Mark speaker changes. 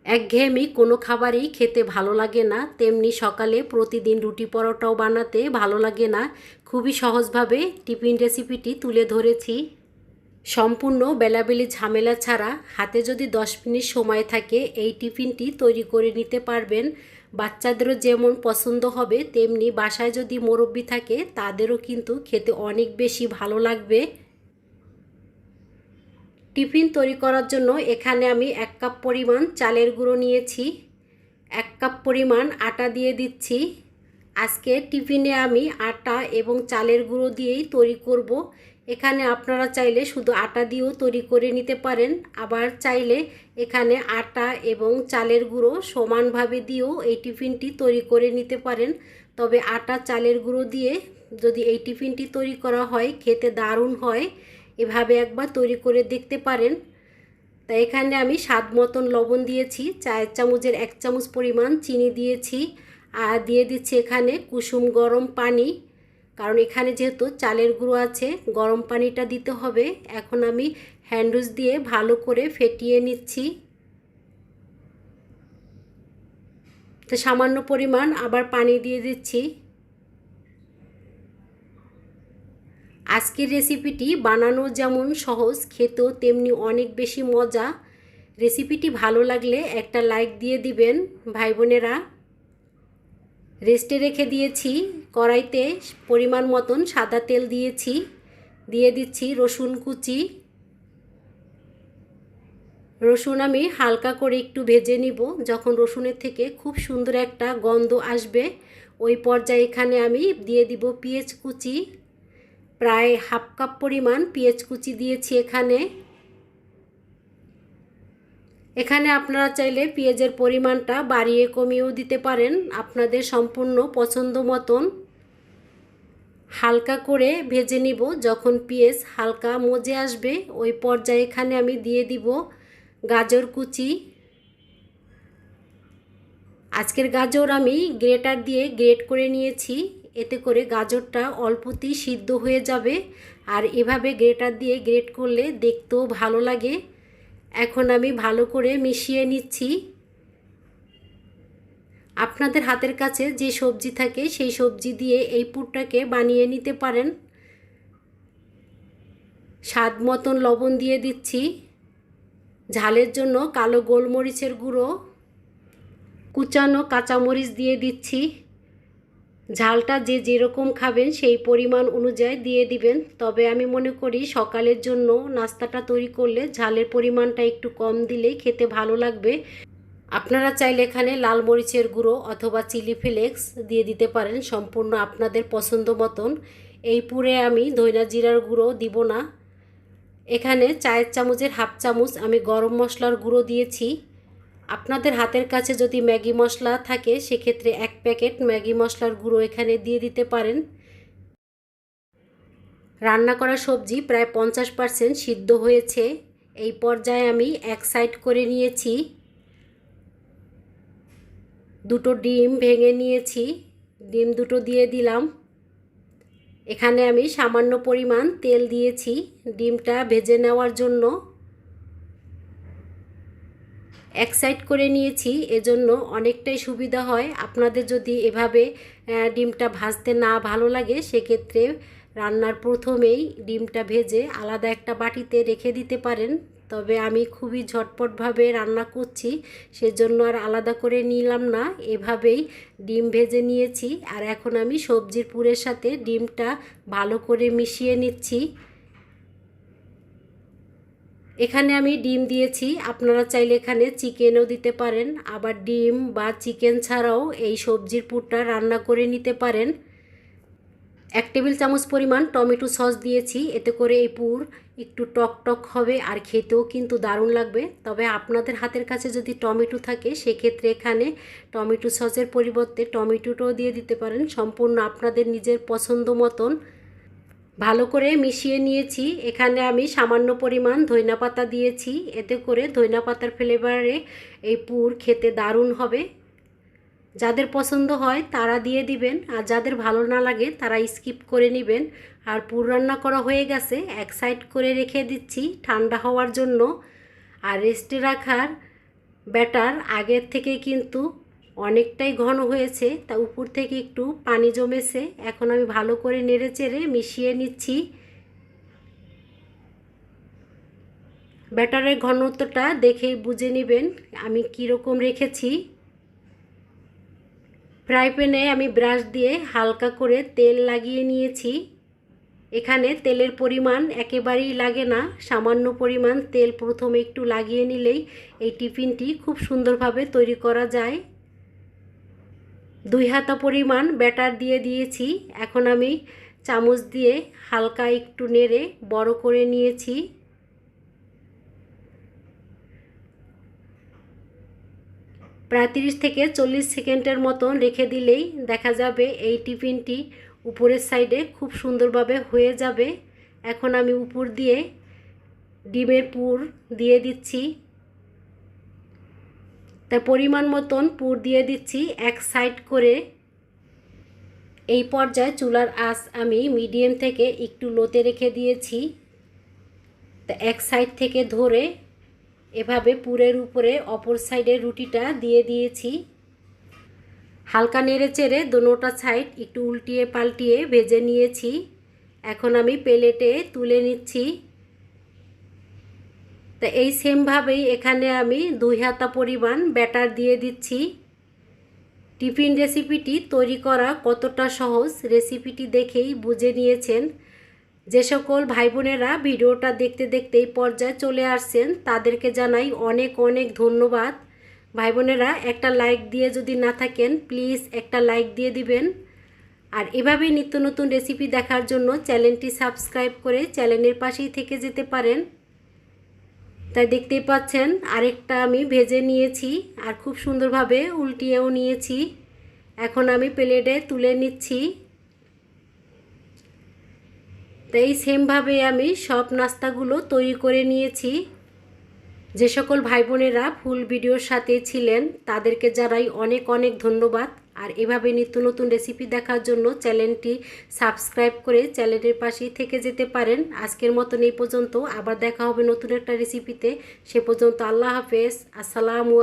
Speaker 1: একঘেয়েমি কোনো খাবারই খেতে ভালো লাগে না, তেমনি সকালে প্রতিদিন রুটি পরোটাও বানাতে ভালো লাগে না। খুবই সহজভাবে টিফিন রেসিপিটি তুলে ধরেছি। সম্পূর্ণ বেলাবেলি ঝামেলা ছাড়া হাতে যদি 10 মিনিট সময় থাকে এই টিফিনটি তৈরি করে নিতে পারবেন। বাচ্চাদেরও যেমন পছন্দ হবে, তেমনি বাসায় যদি মুরব্বি থাকে তাদেরও কিন্তু খেতে অনেক বেশি ভালো লাগবে। টিফিন তৈরি করার জন্য এখানে আমি 1 কাপ পরিমাণ চালের গুঁড়ো নিয়েছি, 1 কাপ পরিমাণ আটা দিয়ে দিচ্ছি। আজকে টিফিনে আমি আটা এবং চালের গুঁড়ো দিয়েই তৈরি করব। এখানে আপনারা চাইলে শুধু আটা দিয়েও তৈরি করে নিতে পারেন, আবার চাইলে এখানে আটা এবং চালের গুঁড়ো সমানভাবে দিয়েও এই টিফিনটি তৈরি করে নিতে পারেন। তবে আটা চালের গুঁড়ো দিয়ে যদি এই টিফিনটি তৈরি করা হয় খেতে দারুণ হয়। এভাবে একবার তৈরি করে দেখতে পারেন। তাই এখানে আমি স্বাদ মতন লবণ দিয়েছি, চায়ের চামচের 1 চামচ পরিমাণ চিনি দিয়েছি, আর দিয়ে দিচ্ছি এখানে কুসুম গরম পানি। কারণ এখানে যেহেতু চালের গুঁড়ো আছে, গরম পানিটা দিতে হবে। এখন আমি হ্যান্ড উইচ দিয়ে ভালো করে ফেটিয়ে নিচ্ছি। তো সামান্য পরিমাণ আবার পানি দিয়ে দিচ্ছি। আজকের রেসিপিটি বানানো যেমন সহজ, খেতেও তেমনি অনেক বেশি মজা। রেসিপিটি ভালো লাগলে একটা লাইক দিয়ে দিবেন ভাই বোনেরা। রেস্টে রেখে দিয়েছি। কড়াইতে পরিমাণ মতন সাদা তেল দিয়েছি, দিয়ে দিচ্ছি রসুন কুচি। রসুন আমি হালকা করে একটু ভেজে নিব। যখন রসুনের থেকে খুব সুন্দর একটা গন্ধ আসবে ওই পর্যায়ে এখানে আমি দিয়ে দিব পেঁয়াজ কুচি। প্রায় 1/2 কাপ পরিমাণ পেঁয়াজ কুচি দিয়েছি এখানে আপনারা চাইলে পেঁয়াজের পরিমাণটা বাড়িয়ে কমিয়েও দিতে পারেন, আপনাদের সম্পূর্ণ পছন্দ মতন। হালকা করে ভেজে নিব। যখন পেঁয়াজ হালকা মজে আসবে ওই পর্যায়ে এখানে আমি দিয়ে দিব গাজর কুচি। আজকের গাজর আমি গ্রেটার দিয়ে গ্রেট করে নিয়েছি, এতে করে গাজরটা অল্পতেই সিদ্ধ হয়ে যাবে। আর এভাবে গ্রেটার দিয়ে গ্রেট করলে দেখতেও ভালো লাগে। এখন আমি ভালো করে মিশিয়ে নিচ্ছি। আপনাদের হাতের কাছে যে সবজি থাকে সেই সবজি দিয়ে এই পুরটাকে বানিয়ে নিতে পারেন। স্বাদ মতন লবণ দিয়ে দিচ্ছি। ঝালের জন্য কালো গোলমরিচের গুঁড়ো, কুচানো কাঁচামরিচ দিয়ে দিচ্ছি। ঝালটা যে যেরকম খাবেন সেই পরিমাণ অনুযায়ী দিয়ে দিবেন। তবে আমি মনে করি সকালের জন্য নাস্তাটা তৈরি করলে ঝালের পরিমাণটা একটু কম দিলেই খেতে ভালো লাগবে। আপনারা চাইলে এখানে লাল মরিচের গুঁড়ো অথবা চিলি ফ্লেক্স দিয়ে দিতে পারেন, সম্পূর্ণ আপনাদের পছন্দ মতন। এই পুরে আমি ধইনা জিরার গুঁড়ো দিব না। এখানে চায়ের চামচের 1/2 চামচ আমি গরম মশলার গুঁড়ো দিয়েছি। আপনাদের হাতের কাছে যদি ম্যাগি মশলা থাকে সেক্ষেত্রে 1 প্যাকেট ম্যাগি মশলার গুঁড়ো এখানে দিয়ে দিতে পারেন। রান্না করা সবজি প্রায় 50% সিদ্ধ হয়েছে। এই পর্যায়ে আমি এক সাইড করে নিয়েছি। দুটো ডিম ভেঙে নিয়েছি, ডিম দুটো দিয়ে দিলাম। এখানে আমি সামান্য পরিমাণ তেল দিয়েছি ডিমটা ভেজে নেওয়ার জন্য। এক সাইড করে নিয়েছি, এজন্য অনেকটাই সুবিধা হয়। আপনাদের যদি এভাবে ডিমটা ভাজতে না ভালো লাগে সেক্ষেত্রে রান্নার প্রথমেই ডিমটা ভেজে আলাদা একটা বাটিতে রেখে দিতে পারেন। তবে আমি খুবই ঝটপটভাবে রান্না করছি, সেজন্য আর আলাদা করে নিলাম না, এভাবেই ডিম ভেজে নিয়েছি। আর এখন আমি সবজির পুরের সাথে ডিমটা ভালো করে মিশিয়ে নিচ্ছি। এখানে আমি ডিম দিয়েছি, আপনারা চাইলে এখানে চিকেনও দিতে পারেন, আবার ডিম বা চিকেন ছাড়াও এই সবজির পুরটা রান্না করে নিতে পারেন। 1 টেবিল চামচ পরিমাণ টমেটো সস দিয়েছি, এতে করে এই পুর একটু টক টক হবে আর খেতেও কিন্তু দারুণ লাগবে। তবে আপনাদের হাতের কাছে যদি টমেটো থাকে সেক্ষেত্রে এখানে টমেটো সসের পরিবর্তে টমেটোটাও দিয়ে দিতে পারেন, সম্পূর্ণ আপনাদের নিজের পছন্দ মতন। ভালো করে মিশিয়ে নিয়েছি। এখানে আমি সামান্য পরিমাণ ধইনা পাতা দিয়েছি, এতে করে ধইনা পাতার ফ্লেভারে এই পুর খেতে দারুণ হবে। যাদের পছন্দ হয় তারা দিয়ে দিবেন, আর যাদের ভালো না লাগে তারা স্কিপ করে নেবেন। আর পুর রান্না করা হয়ে গেছে, এক সাইড করে রেখে দিচ্ছি ঠান্ডা হওয়ার জন্য। আর রেস্টে রাখার ব্যাটার আগের থেকে কিন্তু অনেকটাই ঘন হয়েছে, তা উপর থেকে একটু পানি জমেছে। এখন আমি ভালো করে নেড়েচেড়ে মিশিয়ে নিচ্ছি। ব্যাটারের ঘনত্বটা দেখে বুঝে নেবেন আমি কীরকম রেখেছি। ফ্রাই প্যানে আমি ব্রাশ দিয়ে হালকা করে তেল লাগিয়ে নিয়েছি। এখানে তেলের পরিমাণ একেবারেই লাগে না, সামান্য পরিমাণ তেল প্রথমে একটু লাগিয়ে নিলেই এই টিফিনটি খুব সুন্দরভাবে তৈরি করা যায়। 2 হাতা পরিমাণ ব্যাটার দিয়ে দিয়েছি। এখন আমি চামচ দিয়ে হালকা একটু নেড়ে বড় করে নিয়েছি। প্রায় 30 থেকে 40 সেকেন্ডের মতন রেখে দিলেই দেখা যাবে এই টিফিনটি উপরের সাইডে খুব সুন্দরভাবে হয়ে যাবে। এখন আমি উপর দিয়ে ডিমের পুর দিয়ে দিচ্ছি। তার পরিমাণ মতন পুর দিয়ে দিচ্ছি এক সাইড করে। এই পর্যায়ে চুলার আঁচ আমি মিডিয়াম থেকে একটু লোতে রেখে দিয়েছি। তা এক সাইড থেকে ধরে এভাবে পুরের উপরে অপর সাইডে রুটিটা দিয়ে দিয়েছি। হালকা নেড়ে চেড়ে দোনোটা সাইড একটু উল্টিয়ে পাল্টিয়ে ভেজে নিয়েছি। এখন আমি প্লেটে তুলে নিচ্ছি। তা এই সেমভাবেই এখানে আমি 2 হাতা পরিমাণ ব্যাটার দিয়ে দিচ্ছি। টিফিন রেসিপিটি তৈরি করা কতটা সহজ রেসিপিটি দেখেই বুঝে নিয়েছেন। যে সকল ভাই বোনেরা ভিডিওটা দেখতে দেখতে এই পর্যায়ে চলে আসছেন তাদেরকে জানাই অনেক অনেক ধন্যবাদ। ভাই বোনেরা একটা লাইক দিয়ে যদি না থাকেন প্লিজ একটা লাইক দিয়ে দিবেন। আর এভাবেই নিত্য নতুন রেসিপি দেখার জন্য চ্যানেলটি সাবস্ক্রাইব করে চ্যানেলের পাশেই থেকে যেতে পারেন। তাই দেখতেই পাচ্ছেন আরেকটা আমি ভেজে নিয়েছি আর খুব সুন্দরভাবে উল্টিয়েও নিয়েছি। এখন আমি প্লেটে তুলে নিচ্ছি। তাই সেমভাবে আমি সব নাস্তাগুলো তৈরি করে নিয়েছি। যে সকল ভাই বোনেরা ফুল ভিডিওর সাথে ছিলেন তাদেরকে জানাই অনেক অনেক ধন্যবাদ। আর এভাবে নিত্য নতুন রেসিপি দেখার জন্য চ্যানেলটি সাবস্ক্রাইব করে চ্যানেলের পাশেই থেকে যেতে পারেন। আজকের মতন এই পর্যন্ত, আবার দেখা হবে নতুন একটা রেসিপিতে। সে পর্যন্ত আল্লাহ হাফেজ, আসসালামু আলাইকুম।